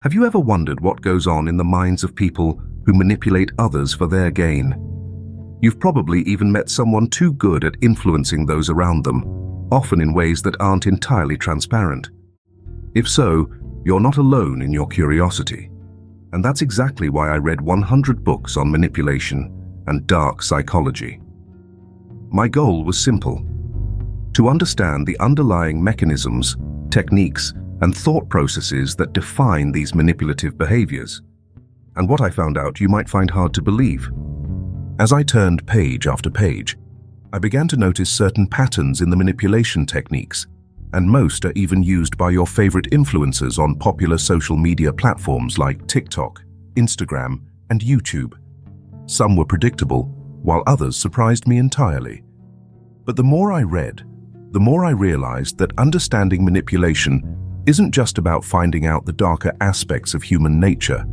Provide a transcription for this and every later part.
Have you ever wondered what goes on in the minds of people who manipulate others for their gain? You've probably even met someone too good at influencing those around them, often in ways that aren't entirely transparent. If so, you're not alone in your curiosity. And that's exactly why I read 100 books on manipulation and dark psychology. My goal was simple: to understand the underlying mechanisms, techniques, and thought processes that define these manipulative behaviors. And what I found out you might find hard to believe. As I turned page after page, I began to notice certain patterns in the manipulation techniques, and most are even used by your favorite influencers on popular social media platforms like TikTok, Instagram, and YouTube. Some were predictable, while others surprised me entirely. But the more I read, the more I realized that understanding manipulation isn't just about finding out the darker aspects of human nature.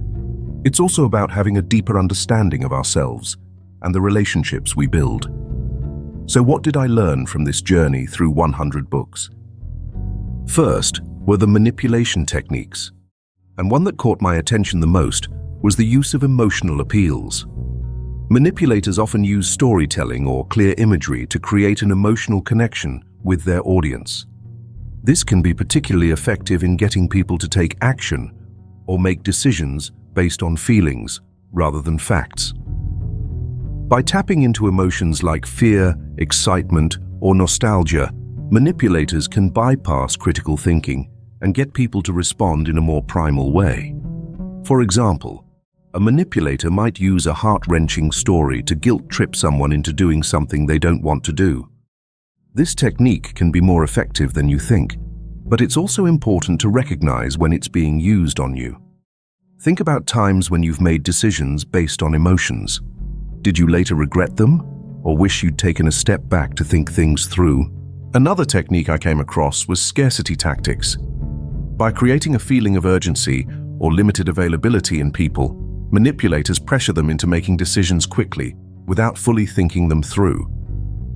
It's also about having a deeper understanding of ourselves and the relationships we build. So what did I learn from this journey through 100 books? First were the manipulation techniques, and one that caught my attention the most was the use of emotional appeals. Manipulators often use storytelling or clear imagery to create an emotional connection with their audience. This can be particularly effective in getting people to take action or make decisions based on feelings rather than facts. By tapping into emotions like fear, excitement, or nostalgia, manipulators can bypass critical thinking and get people to respond in a more primal way. For example, a manipulator might use a heart-wrenching story to guilt-trip someone into doing something they don't want to do. This technique can be more effective than you think, but it's also important to recognize when it's being used on you. Think about times when you've made decisions based on emotions. Did you later regret them, or wish you'd taken a step back to think things through? Another technique I came across was scarcity tactics. By creating a feeling of urgency or limited availability in people, manipulators pressure them into making decisions quickly without fully thinking them through.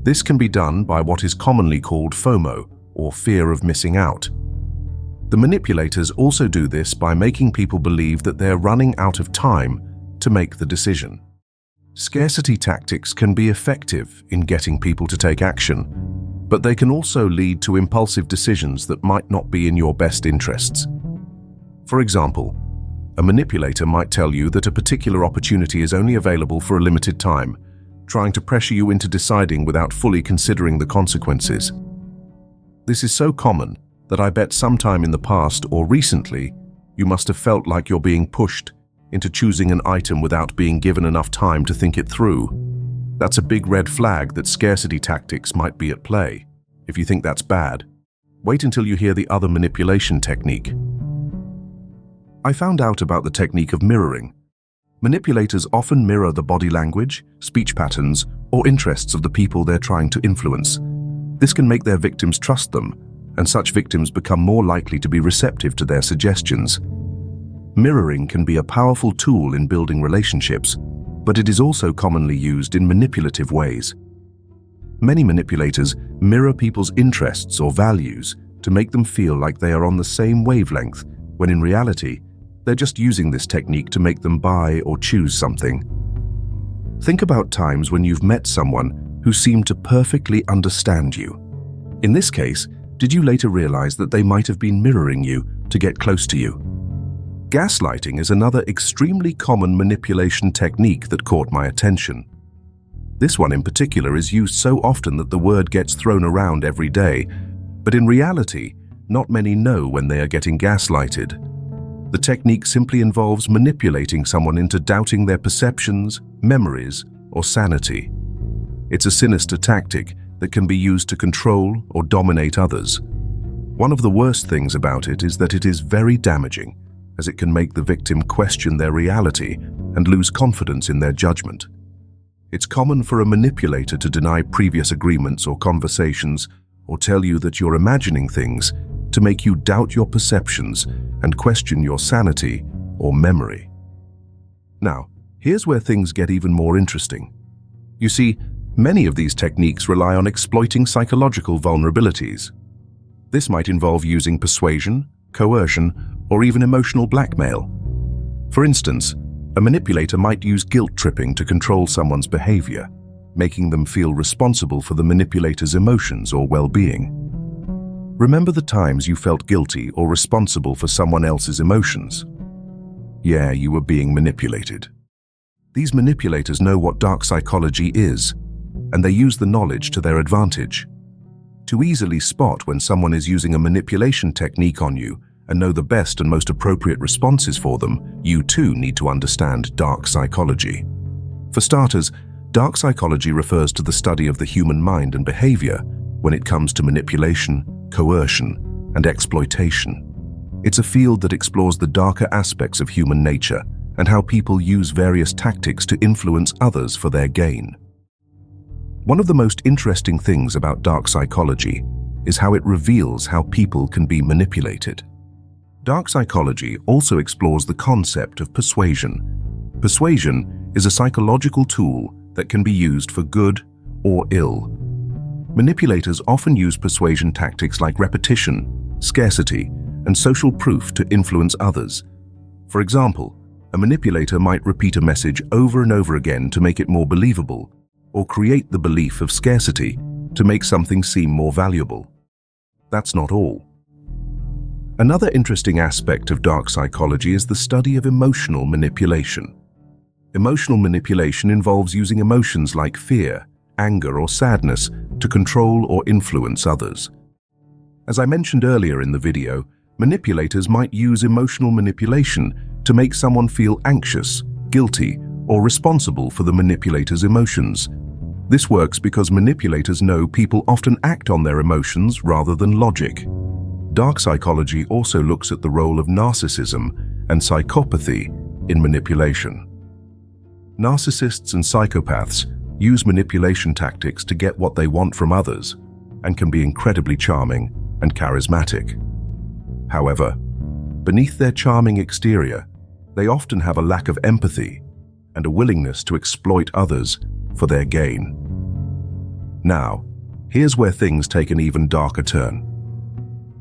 This can be done by what is commonly called FOMO, or fear of missing out. The manipulators also do this by making people believe that they're running out of time to make the decision. Scarcity tactics can be effective in getting people to take action, but they can also lead to impulsive decisions that might not be in your best interests. For example, a manipulator might tell you that a particular opportunity is only available for a limited time, trying to pressure you into deciding without fully considering the consequences. This is so common that I bet sometime in the past or recently, you must have felt like you're being pushed into choosing an item without being given enough time to think it through. That's a big red flag that scarcity tactics might be at play. If you think that's bad, wait until you hear the other manipulation technique. I found out about the technique of mirroring. Manipulators often mirror the body language, speech patterns, or interests of the people they're trying to influence. This can make their victims trust them, and such victims become more likely to be receptive to their suggestions. Mirroring can be a powerful tool in building relationships, but it is also commonly used in manipulative ways. Many manipulators mirror people's interests or values to make them feel like they are on the same wavelength, when in reality, they're just using this technique to make them buy or choose something. Think about times when you've met someone who seemed to perfectly understand you. In this case, did you later realize that they might have been mirroring you to get close to you? Gaslighting is another extremely common manipulation technique that caught my attention. This one in particular is used so often that the word gets thrown around every day, but in reality, not many know when they are getting gaslighted. The technique simply involves manipulating someone into doubting their perceptions, memories, or sanity. It's a sinister tactic that can be used to control or dominate others. One of the worst things about it is that it is very damaging, as it can make the victim question their reality and lose confidence in their judgment. It's common for a manipulator to deny previous agreements or conversations, or tell you that you're imagining things, to make you doubt your perceptions and question your sanity or memory. Now, here's where things get even more interesting. You see, many of these techniques rely on exploiting psychological vulnerabilities. This might involve using persuasion, coercion, or even emotional blackmail. For instance, a manipulator might use guilt tripping to control someone's behavior, making them feel responsible for the manipulator's emotions or well-being. Remember the times you felt guilty or responsible for someone else's emotions? Yeah, you were being manipulated. These manipulators know what dark psychology is, and they use the knowledge to their advantage. To easily spot when someone is using a manipulation technique on you and know the best and most appropriate responses for them, you too need to understand dark psychology. For starters, dark psychology refers to the study of the human mind and behavior when it comes to manipulation, coercion, and exploitation. It's a field that explores the darker aspects of human nature and how people use various tactics to influence others for their gain. One of the most interesting things about dark psychology is how it reveals how people can be manipulated. Dark psychology also explores the concept of persuasion. Persuasion is a psychological tool that can be used for good or ill. Manipulators often use persuasion tactics like repetition, scarcity, and social proof to influence others. For example, a manipulator might repeat a message over and over again to make it more believable, or create the belief of scarcity to make something seem more valuable. That's not all. Another interesting aspect of dark psychology is the study of emotional manipulation. Emotional manipulation involves using emotions like fear, anger, or sadness to control or influence others. As I mentioned earlier in the video, manipulators might use emotional manipulation to make someone feel anxious, guilty, or responsible for the manipulator's emotions. This works because manipulators know people often act on their emotions rather than logic. Dark psychology also looks at the role of narcissism and psychopathy in manipulation. Narcissists and psychopaths use manipulation tactics to get what they want from others and can be incredibly charming and charismatic. However, beneath their charming exterior, they often have a lack of empathy and a willingness to exploit others for their gain. Now, here's where things take an even darker turn.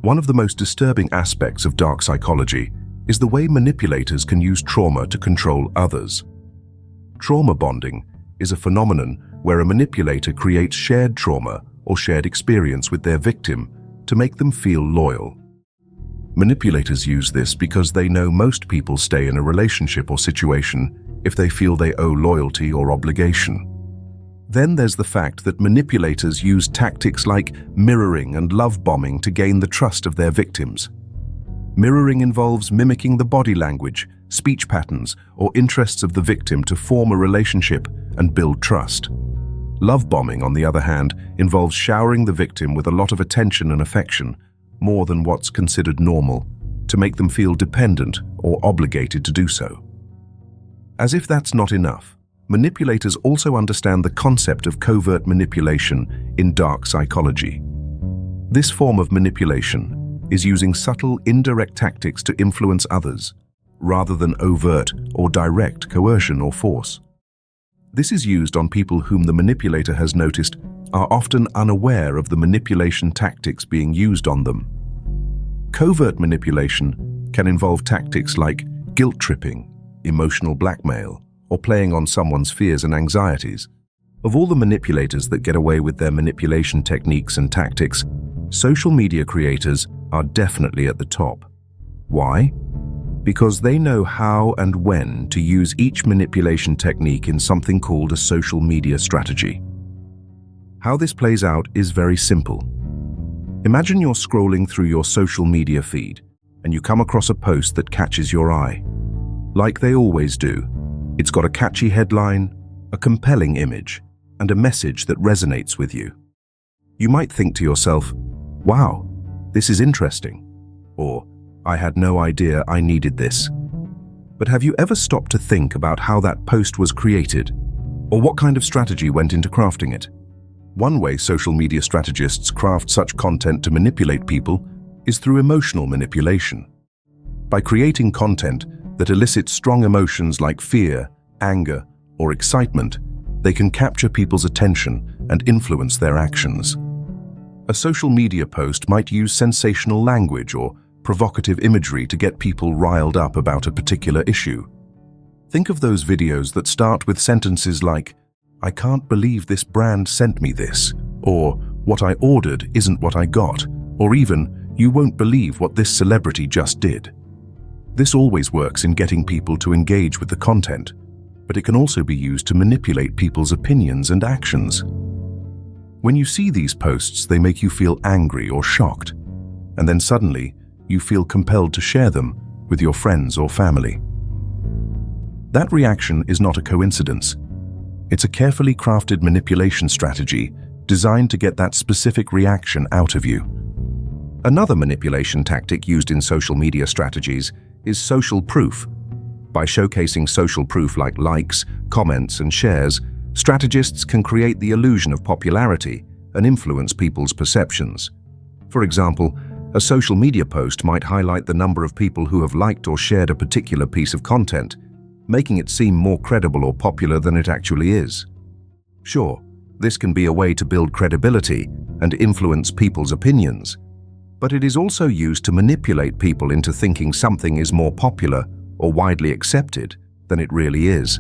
One of the most disturbing aspects of dark psychology is the way manipulators can use trauma to control others. Trauma bonding is a phenomenon where a manipulator creates shared trauma or shared experience with their victim to make them feel loyal. Manipulators use this because they know most people stay in a relationship or situation if they feel they owe loyalty or obligation. Then there's the fact that manipulators use tactics like mirroring and love bombing to gain the trust of their victims. Mirroring involves mimicking the body language, speech patterns, or interests of the victim to form a relationship and build trust. Love bombing, on the other hand, involves showering the victim with a lot of attention and affection, more than what's considered normal, to make them feel dependent or obligated to do so. As if that's not enough, manipulators also understand the concept of covert manipulation in dark psychology. This form of manipulation is using subtle, indirect tactics to influence others, rather than overt or direct coercion or force. This is used on people whom the manipulator has noticed are often unaware of the manipulation tactics being used on them. Covert manipulation can involve tactics like guilt tripping, emotional blackmail, or playing on someone's fears and anxieties. Of all the manipulators that get away with their manipulation techniques and tactics, social media creators are definitely at the top. Why? Because they know how and when to use each manipulation technique in something called a social media strategy. How this plays out is very simple. Imagine you're scrolling through your social media feed and you come across a post that catches your eye. Like they always do, it's got a catchy headline, a compelling image, and a message that resonates with you. You might think to yourself, "Wow, this is interesting," or "I had no idea I needed this." But have you ever stopped to think about how that post was created, or what kind of strategy went into crafting it? One way social media strategists craft such content to manipulate people is through emotional manipulation. By creating content that elicits strong emotions like fear, anger, or excitement, they can capture people's attention and influence their actions. A social media post might use sensational language or provocative imagery to get people riled up about a particular issue. Think of those videos that start with sentences like, "I can't believe this brand sent me this," or "What I ordered isn't what I got," or even, "You won't believe what this celebrity just did." This always works in getting people to engage with the content, but it can also be used to manipulate people's opinions and actions. When you see these posts, they make you feel angry or shocked, and then suddenly you feel compelled to share them with your friends or family. That reaction is not a coincidence. It's a carefully crafted manipulation strategy designed to get that specific reaction out of you. Another manipulation tactic used in social media strategies is social proof. By showcasing social proof like likes, comments, and shares, strategists can create the illusion of popularity and influence people's perceptions. For example, a social media post might highlight the number of people who have liked or shared a particular piece of content, making it seem more credible or popular than it actually is. Sure, this can be a way to build credibility and influence people's opinions, but it is also used to manipulate people into thinking something is more popular or widely accepted than it really is.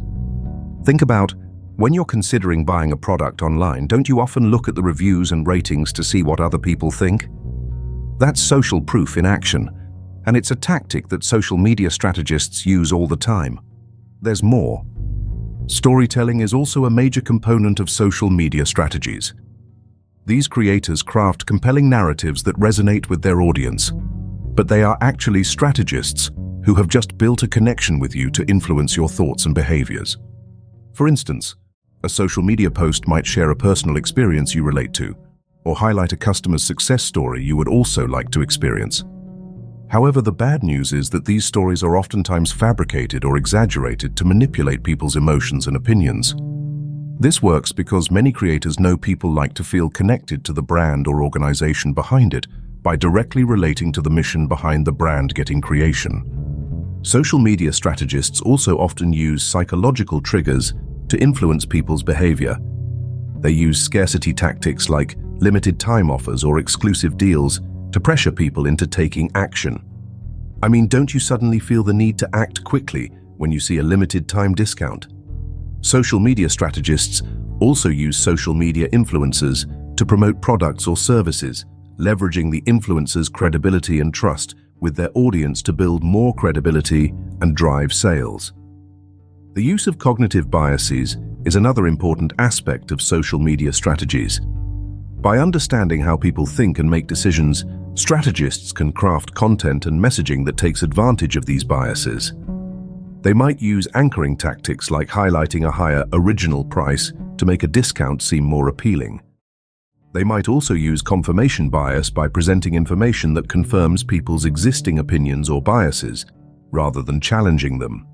Think about, when you're considering buying a product online, don't you often look at the reviews and ratings to see what other people think? That's social proof in action, and it's a tactic that social media strategists use all the time. There's more. Storytelling is also a major component of social media strategies. These creators craft compelling narratives that resonate with their audience, but they are actually strategists who have just built a connection with you to influence your thoughts and behaviors. For instance, a social media post might share a personal experience you relate to, or highlight a customer's success story you would also like to experience. However, the bad news is that these stories are oftentimes fabricated or exaggerated to manipulate people's emotions and opinions. This works because many creators know people like to feel connected to the brand or organization behind it by directly relating to the mission behind the brand getting creation. Social media strategists also often use psychological triggers to influence people's behavior. They use scarcity tactics like limited time offers or exclusive deals to pressure people into taking action. I mean, don't you suddenly feel the need to act quickly when you see a limited time discount? Social media strategists also use social media influencers to promote products or services, leveraging the influencer's credibility and trust with their audience to build more credibility and drive sales. The use of cognitive biases is another important aspect of social media strategies. By understanding how people think and make decisions, strategists can craft content and messaging that takes advantage of these biases. They might use anchoring tactics like highlighting a higher original price to make a discount seem more appealing. They might also use confirmation bias by presenting information that confirms people's existing opinions or biases, rather than challenging them.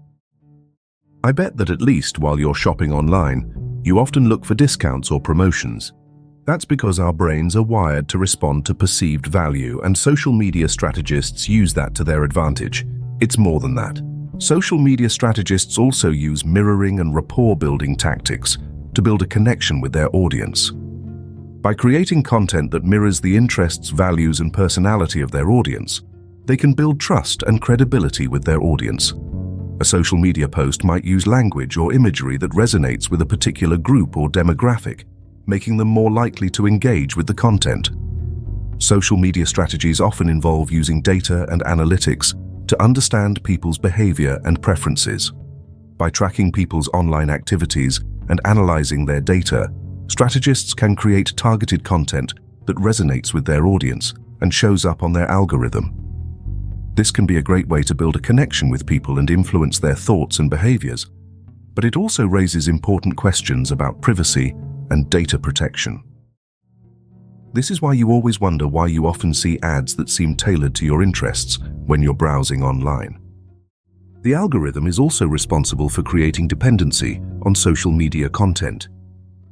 I bet that at least while you're shopping online, you often look for discounts or promotions. That's because our brains are wired to respond to perceived value, and social media strategists use that to their advantage. It's more than that. Social media strategists also use mirroring and rapport-building tactics to build a connection with their audience. By creating content that mirrors the interests, values, and personality of their audience, they can build trust and credibility with their audience. A social media post might use language or imagery that resonates with a particular group or demographic, making them more likely to engage with the content. Social media strategies often involve using data and analytics to understand people's behavior and preferences. By tracking people's online activities and analyzing their data, strategists can create targeted content that resonates with their audience and shows up on their algorithm. This can be a great way to build a connection with people and influence their thoughts and behaviors, but it also raises important questions about privacy and data protection. This is why you always wonder why you often see ads that seem tailored to your interests when you're browsing online. The algorithm is also responsible for creating dependency on social media content.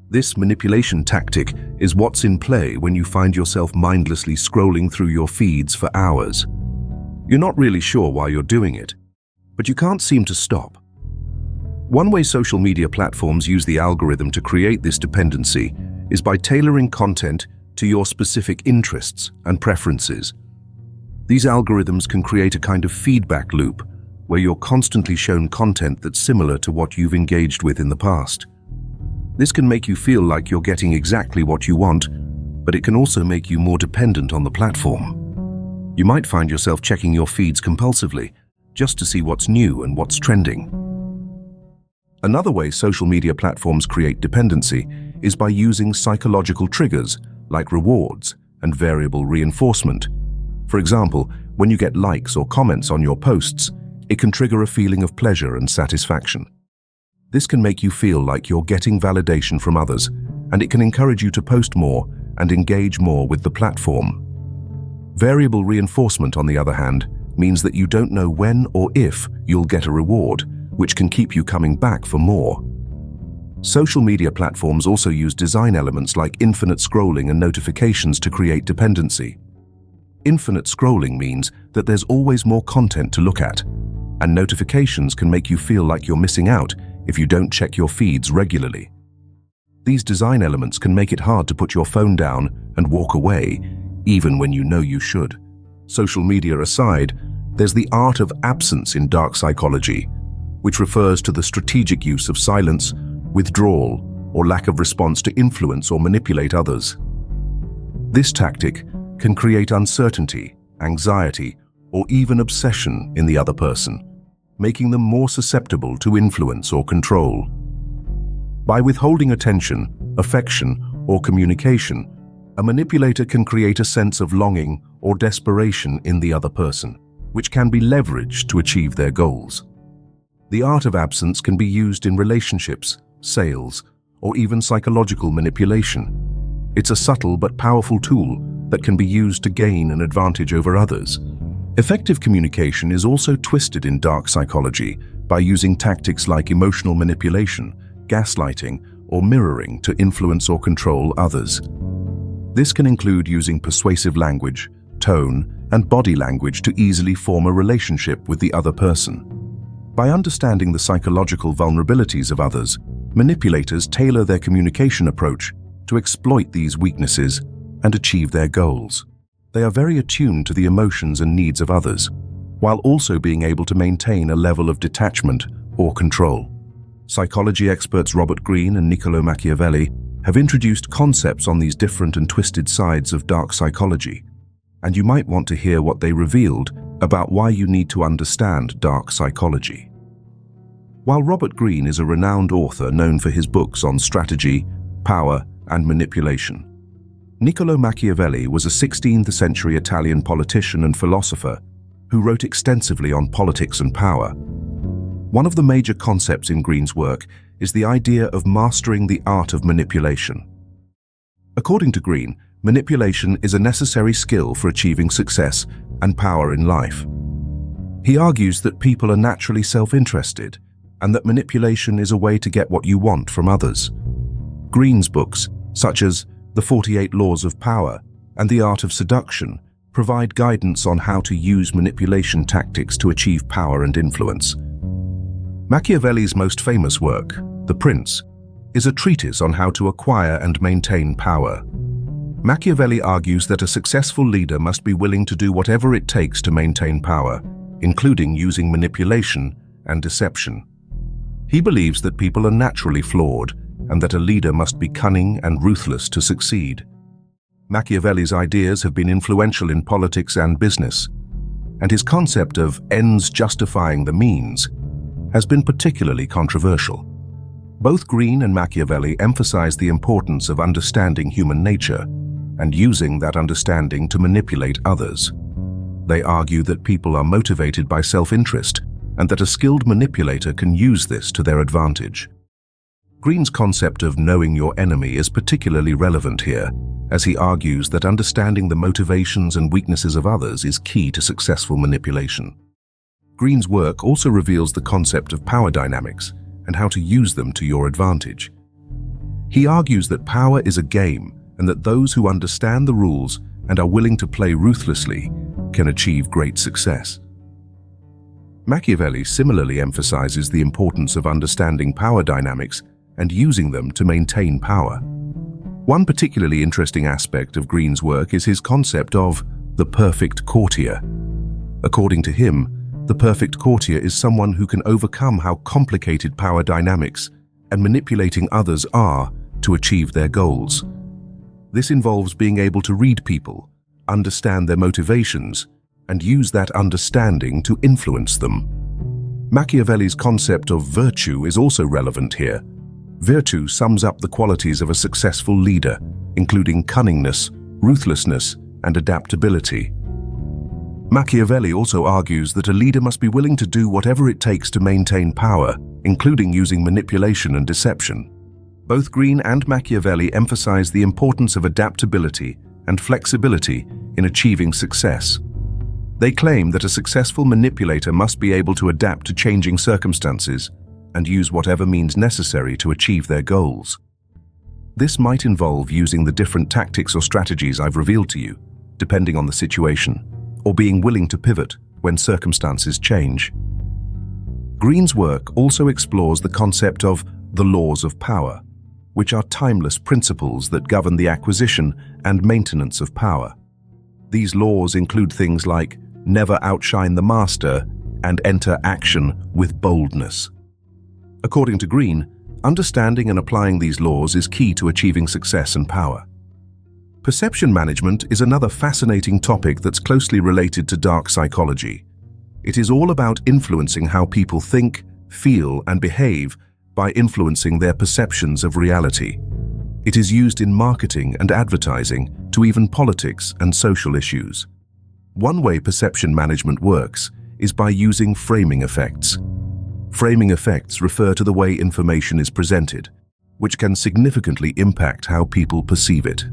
This manipulation tactic is what's in play when you find yourself mindlessly scrolling through your feeds for hours. You're not really sure why you're doing it, but you can't seem to stop. One way social media platforms use the algorithm to create this dependency is by tailoring content to your specific interests and preferences. These algorithms can create a kind of feedback loop where you're constantly shown content that's similar to what you've engaged with in the past. This can make you feel like you're getting exactly what you want, but it can also make you more dependent on the platform. You might find yourself checking your feeds compulsively just to see what's new and what's trending. Another way social media platforms create dependency is by using psychological triggers like rewards and variable reinforcement. For example, when you get likes or comments on your posts, it can trigger a feeling of pleasure and satisfaction. This can make you feel like you're getting validation from others, and it can encourage you to post more and engage more with the platform. Variable reinforcement, on the other hand, means that you don't know when or if you'll get a reward, which can keep you coming back for more. Social media platforms also use design elements like infinite scrolling and notifications to create dependency. Infinite scrolling means that there's always more content to look at, and notifications can make you feel like you're missing out if you don't check your feeds regularly. These design elements can make it hard to put your phone down and walk away, even when you know you should. Social media aside, there's the art of absence in dark psychology, which refers to the strategic use of silence, withdrawal, or lack of response to influence or manipulate others. This tactic can create uncertainty, anxiety, or even obsession in the other person, making them more susceptible to influence or control. By withholding attention, affection, or communication, a manipulator can create a sense of longing or desperation in the other person, which can be leveraged to achieve their goals. The art of absence can be used in relationships, sales, or even psychological manipulation. It's a subtle but powerful tool that can be used to gain an advantage over others. Effective communication is also twisted in dark psychology by using tactics like emotional manipulation, gaslighting, or mirroring to influence or control others. This can include using persuasive language, tone, and body language to easily form a relationship with the other person. By understanding the psychological vulnerabilities of others, manipulators tailor their communication approach to exploit these weaknesses and achieve their goals. They are very attuned to the emotions and needs of others, while also being able to maintain a level of detachment or control. Psychology experts Robert Greene and Niccolo Machiavelli have introduced concepts on these different and twisted sides of dark psychology, and you might want to hear what they revealed about why you need to understand dark psychology. While Robert Greene is a renowned author known for his books on strategy, power, and manipulation, Niccolo Machiavelli was a 16th century Italian politician and philosopher who wrote extensively on politics and power. One of the major concepts in Greene's work is the idea of mastering the art of manipulation. According to Greene, manipulation is a necessary skill for achieving success and power in life. He argues that people are naturally self-interested and that manipulation is a way to get what you want from others. Greene's books, such as The 48 Laws of Power and The Art of Seduction, provide guidance on how to use manipulation tactics to achieve power and influence. Machiavelli's most famous work, The Prince, is a treatise on how to acquire and maintain power. Machiavelli argues that a successful leader must be willing to do whatever it takes to maintain power, including using manipulation and deception. He believes that people are naturally flawed and that a leader must be cunning and ruthless to succeed. Machiavelli's ideas have been influential in politics and business, and his concept of ends justifying the means has been particularly controversial. Both Greene and Machiavelli emphasize the importance of understanding human nature and using that understanding to manipulate others. They argue that people are motivated by self-interest and that a skilled manipulator can use this to their advantage. Greene's concept of knowing your enemy is particularly relevant here, as he argues that understanding the motivations and weaknesses of others is key to successful manipulation. Greene's work also reveals the concept of power dynamics and how to use them to your advantage. He argues that power is a game and that those who understand the rules and are willing to play ruthlessly can achieve great success. Machiavelli similarly emphasizes the importance of understanding power dynamics and using them to maintain power. One particularly interesting aspect of Greene's work is his concept of the perfect courtier. According to him, the perfect courtier is someone who can overcome how complicated power dynamics and manipulating others are to achieve their goals. This involves being able to read people, understand their motivations, and use that understanding to influence them. Machiavelli's concept of virtue is also relevant here. Virtue sums up the qualities of a successful leader, including cunningness, ruthlessness, and adaptability. Machiavelli also argues that a leader must be willing to do whatever it takes to maintain power, including using manipulation and deception. Both Green and Machiavelli emphasize the importance of adaptability and flexibility in achieving success. They claim that a successful manipulator must be able to adapt to changing circumstances and use whatever means necessary to achieve their goals. This might involve using the different tactics or strategies I've revealed to you, depending on the situation, or being willing to pivot when circumstances change. Green's work also explores the concept of the laws of power, which are timeless principles that govern the acquisition and maintenance of power. These laws include things like never outshine the master and enter action with boldness. According to Green, understanding and applying these laws is key to achieving success and power. Perception management is another fascinating topic that's closely related to dark psychology. It is all about influencing how people think, feel, and behave by influencing their perceptions of reality. It is used in marketing and advertising to even politics and social issues. One way perception management works is by using framing effects. Framing effects refer to the way information is presented, which can significantly impact how people perceive it.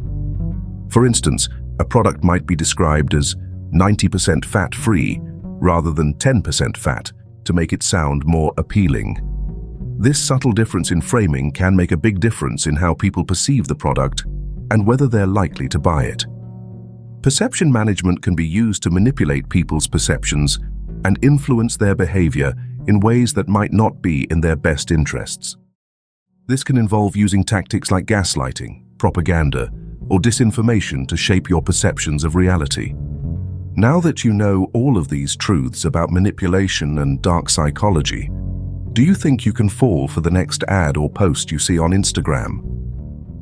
For instance, a product might be described as 90% fat-free rather than 10% fat to make it sound more appealing. This subtle difference in framing can make a big difference in how people perceive the product and whether they're likely to buy it. Perception management can be used to manipulate people's perceptions and influence their behavior in ways that might not be in their best interests. This can involve using tactics like gaslighting, propaganda, or disinformation to shape your perceptions of reality. Now that you know all of these truths about manipulation and dark psychology, do you think you can fall for the next ad or post you see on Instagram?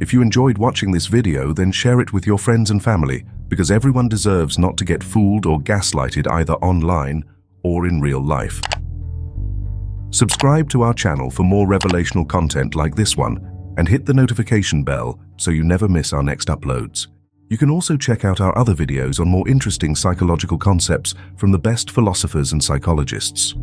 If you enjoyed watching this video, then share it with your friends and family, because everyone deserves not to get fooled or gaslighted either online or in real life. Subscribe to our channel for more revelational content like this one, and hit the notification bell so you never miss our next uploads. You can also check out our other videos on more interesting psychological concepts from the best philosophers and psychologists.